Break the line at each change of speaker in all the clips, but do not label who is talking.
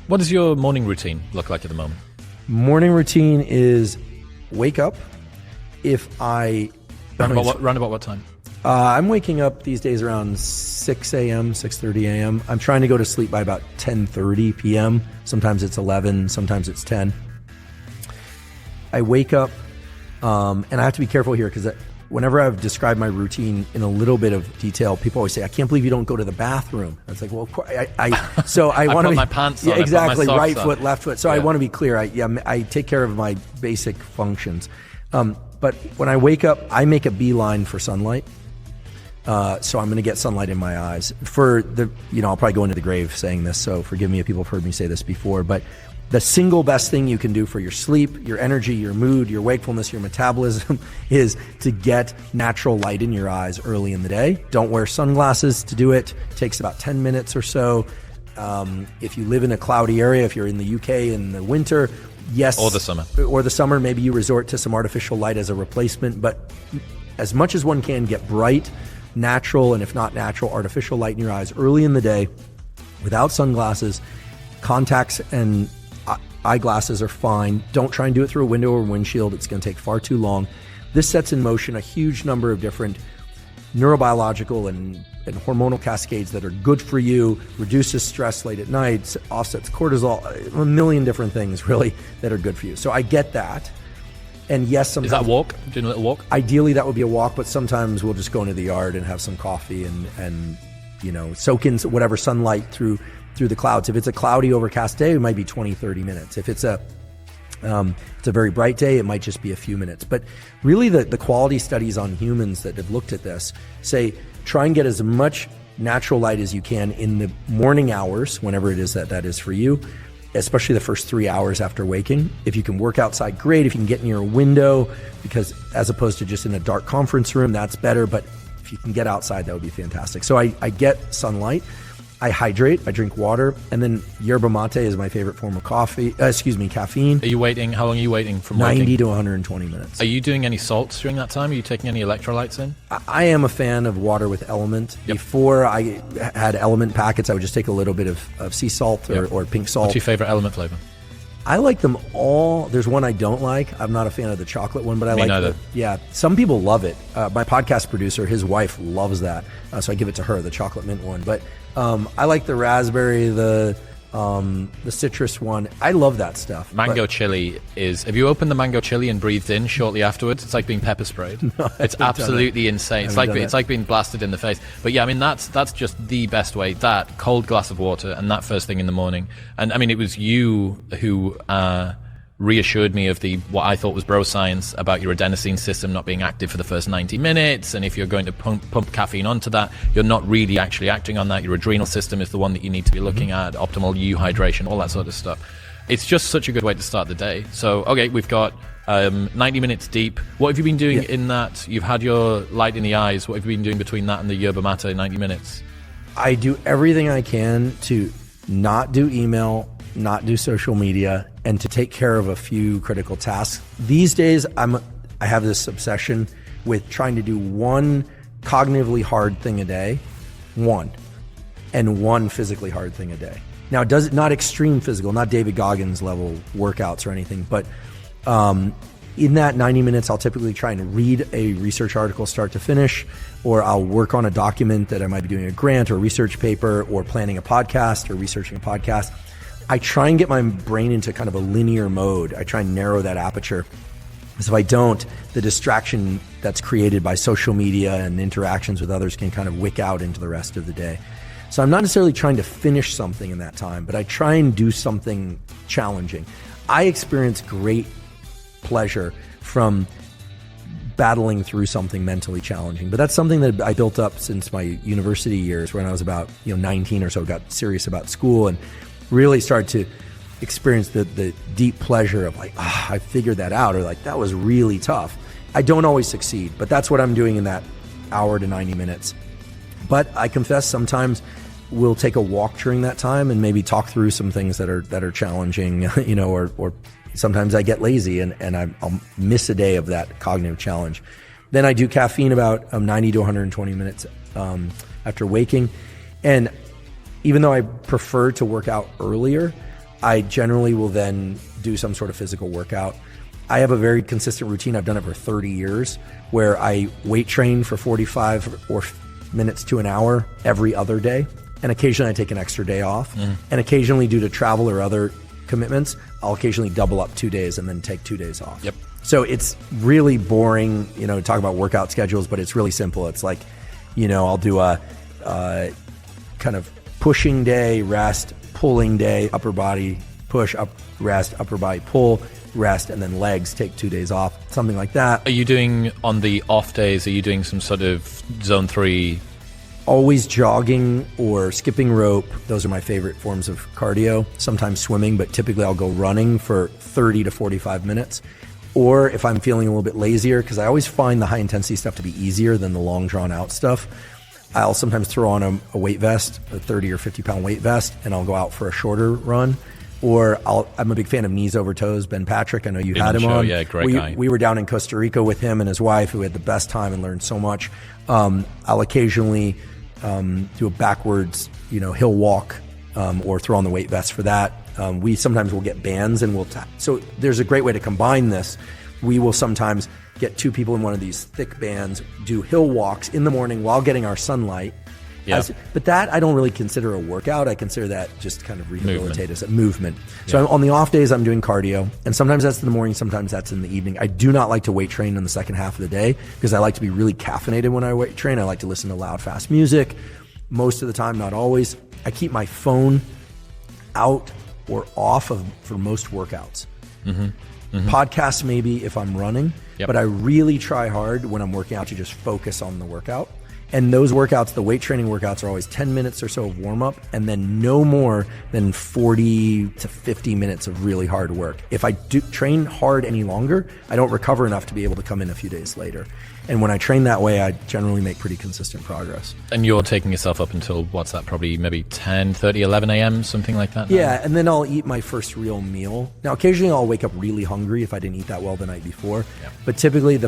What does your morning routine look like at the moment?
Morning routine is wake up.
Round about what time?
I'm waking up these days around 6 a.m., 6:30 a.m. I'm trying to go to sleep by about 10:30 p.m. Sometimes it's 11, sometimes it's 10. I wake up, and I have to be careful here because whenever I've described my routine in a little bit of detail, people always say, "I can't believe you don't go to the bathroom." And it's like, well, of course, I want to be
my pants on,
exactly, right
on.
foot, left foot. So I want to be clear. I take care of my basic functions. But when I wake up, I make a beeline for sunlight. So I'm going to get sunlight in my eyes. I'll probably go into the grave saying this, so forgive me if people have heard me say this before, but the single best thing you can do for your sleep, your energy, your mood, your wakefulness, your metabolism is to get natural light in your eyes early in the day. Don't wear sunglasses to do it. It takes about 10 minutes or so. If you live in a cloudy area, if you're in the UK in the winter, yes.
Or the summer,
maybe you resort to some artificial light as a replacement, but as much as one can, get bright, natural, and if not natural, artificial light in your eyes early in the day without sunglasses. Contacts and eyeglasses are fine. Don't try and do it through a window or windshield. It's going to take far too long. This sets in motion a huge number of different neurobiological and hormonal cascades that are good for you, reduces stress late at night, offsets cortisol, a million different things really that are good for you. So I get that. And yes, sometimes...
Is that a walk? Doing a little walk?
Ideally, that would be a walk, but sometimes we'll just go into the yard and have some coffee and soak in whatever sunlight through the clouds. If it's a cloudy, overcast day, it might be 20, 30 minutes. If it's a very bright day, it might just be a few minutes. But really, the quality studies on humans that have looked at this say, try and get as much natural light as you can in the morning hours, whenever it is that is for you, especially the first 3 hours after waking. If you can work outside, great. If you can get near a window, because as opposed to just in a dark conference room, that's better. But if you can get outside, that would be fantastic. So I get sunlight. I hydrate, I drink water, and then yerba mate is my favorite form of caffeine.
Are you waiting? How long are you waiting from
90 to 120 minutes.
Are you doing any salts during that time? Are you taking any electrolytes in?
I am a fan of water with element. Yep. Before I had element packets, I would just take a little bit of sea salt or pink salt.
What's your favorite element flavor?
I like them all. There's one I don't like. I'm not a fan of the chocolate one, but I like it. Some people love it. My podcast producer, his wife loves that. So I give it to her, the chocolate mint one. But I like the raspberry, the citrus one. I love that stuff.
Mango chili is, have you opened the mango chili and breathed in shortly afterwards? It's like being pepper sprayed. No, it's absolutely insane. It's like being blasted in the face. But yeah, I mean, that's just the best way. That cold glass of water and that first thing in the morning. And I mean, it was you who reassured me of what I thought was bro science about your adenosine system not being active for the first 90 minutes. And if you're going to pump caffeine onto that, you're not really actually acting on that. Your adrenal system is the one that you need to be looking at, optimal hydration, all that sort of stuff. It's just such a good way to start the day. So, okay, we've got 90 minutes deep. What have you been doing in that? You've had your light in the eyes. What have you been doing between that and the yerba mate 90 minutes?
I do everything I can to not do email, not do social media, and to take care of a few critical tasks. These days, I have this obsession with trying to do one cognitively hard thing a day, and one physically hard thing a day. Now, not extreme physical, not David Goggins level workouts or anything, but in that 90 minutes, I'll typically try and read a research article start to finish, or I'll work on a document that I might be doing a grant or a research paper, or planning a podcast or researching a podcast. I try and get my brain into kind of a linear mode. I try and narrow that aperture. Because if I don't, the distraction that's created by social media and interactions with others can kind of wick out into the rest of the day. So I'm not necessarily trying to finish something in that time, but I try and do something challenging. I experience great pleasure from battling through something mentally challenging. But that's something that I built up since my university years, when I was about 19 or so, got serious about school and really started to experience the deep pleasure of like, I figured that out, or like, that was really tough. I don't always succeed, but that's what I'm doing in that hour to 90 minutes. But I confess sometimes we'll take a walk during that time and maybe talk through some things that are challenging, or sometimes I get lazy and I'll miss a day of that cognitive challenge. Then I do caffeine about 90 to 120 minutes after waking. And even though I prefer to work out earlier, I generally will then do some sort of physical workout. I have a very consistent routine. I've done it for 30 years where I weight train for 45 or minutes to an hour every other day. And occasionally I take an extra day off. And occasionally, due to travel or other commitments, I'll occasionally double up 2 days and then take 2 days off.
Yep.
So it's really boring, to talk about workout schedules, but it's really simple. It's like, I'll do a kind of pushing day, rest, pulling day, upper body push, up, rest, upper body pull, rest, and then legs, take 2 days off, something like that.
Are you doing, on the off days, are you doing some sort of zone 3?
Always jogging or skipping rope. Those are my favorite forms of cardio. Sometimes swimming, but typically I'll go running for 30 to 45 minutes. Or if I'm feeling a little bit lazier, because I always find the high intensity stuff to be easier than the long drawn out stuff, I'll sometimes throw on a weight vest, a 30 or 50 pound weight vest, and I'll go out for a shorter run. Or I'm a big fan of Knees Over Toes, Ben Patrick. I know you had him on.
Yeah, great guy.
We were down in Costa Rica with him and his wife, who had the best time and learned so much. I'll occasionally do a backwards, hill walk, or throw on the weight vest for that. We sometimes will get bands and so there's a great way to combine this. We will sometimes get 2 people in one of these thick bands, do hill walks in the morning while getting our sunlight.
Yeah.
But that I don't really consider a workout. I consider that just kind of rehabilitate as a movement. So on the off days, I'm doing cardio, and sometimes that's in the morning, sometimes that's in the evening. I do not like to weight train in the second half of the day because I like to be really caffeinated when I weight train. I like to listen to loud, fast music. Most of the time, not always. I keep my phone out or off for most workouts. Podcasts maybe if I'm running, but I really try hard when I'm working out to just focus on the workout. And those workouts, the weight training workouts, are always 10 minutes or so of warm up and then no more than 40 to 50 minutes of really hard work. If I do train hard any longer, I don't recover enough to be able to come in a few days later. And when I train that way, I generally make pretty consistent progress.
And you're taking yourself up until, what's that, probably maybe 10, 30, 11 a.m., something like that?
Yeah, and then I'll eat my first real meal. Now, occasionally I'll wake up really hungry if I didn't eat that well the night before. Yeah. But typically,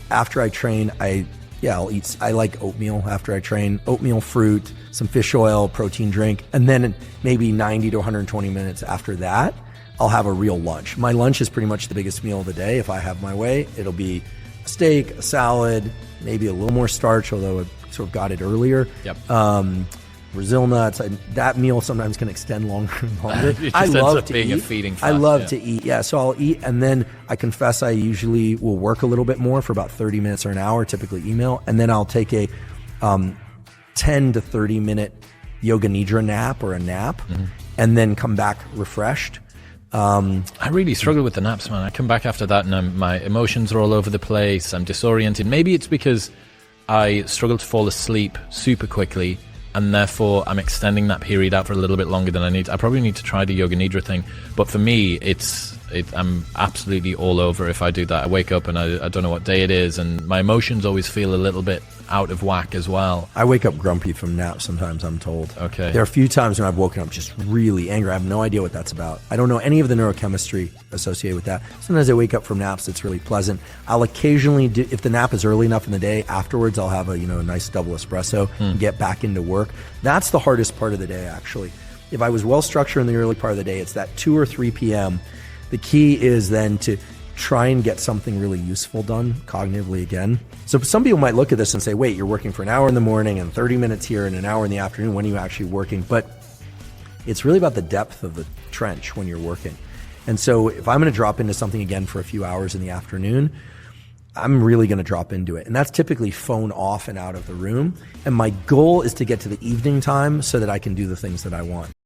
after I train, I'll eat. I like oatmeal after I train. Oatmeal, fruit, some fish oil, protein drink, and then maybe 90 to 120 minutes after that, I'll have a real lunch. My lunch is pretty much the biggest meal of the day. If I have my way, it'll be a steak, a salad, maybe a little more starch, although I sort of got it earlier.
Yep.
Brazil nuts. That meal sometimes can extend longer and longer.
It just ends up being a feeding fast.
I love to eat. Yeah, so I'll eat, and then I confess I usually will work a little bit more for about 30 minutes or an hour, typically email, and then I'll take a 10 to 30 minute yoga nidra nap or a nap, and then come back refreshed.
I really struggle with the naps, man. I come back after that and my emotions are all over the place. I'm disoriented. Maybe it's because I struggle to fall asleep super quickly, and therefore I'm extending that period out for a little bit longer than I need. I probably need to try the yoga nidra thing, but for me, I'm absolutely all over if I do that. I wake up and I don't know what day it is, and my emotions always feel a little bit out of whack as well.
I wake up grumpy from naps sometimes, I'm told.
Okay.
There are a few times when I've woken up just really angry. I have no idea what that's about. I don't know any of the neurochemistry associated with that. Sometimes I wake up from naps, it's really pleasant. I'll occasionally do, if the nap is early enough in the day, afterwards I'll have a nice double espresso and get back into work. That's the hardest part of the day, actually. If I was well structured in the early part of the day, it's that 2 or 3 p.m. The key is then to try and get something really useful done cognitively again. So some people might look at this and say, wait, you're working for an hour in the morning and 30 minutes here and an hour in the afternoon. When are you actually working? But it's really about the depth of the trench when you're working. And so if I'm going to drop into something again for a few hours in the afternoon, I'm really going to drop into it. And that's typically phone off and out of the room. And my goal is to get to the evening time so that I can do the things that I want.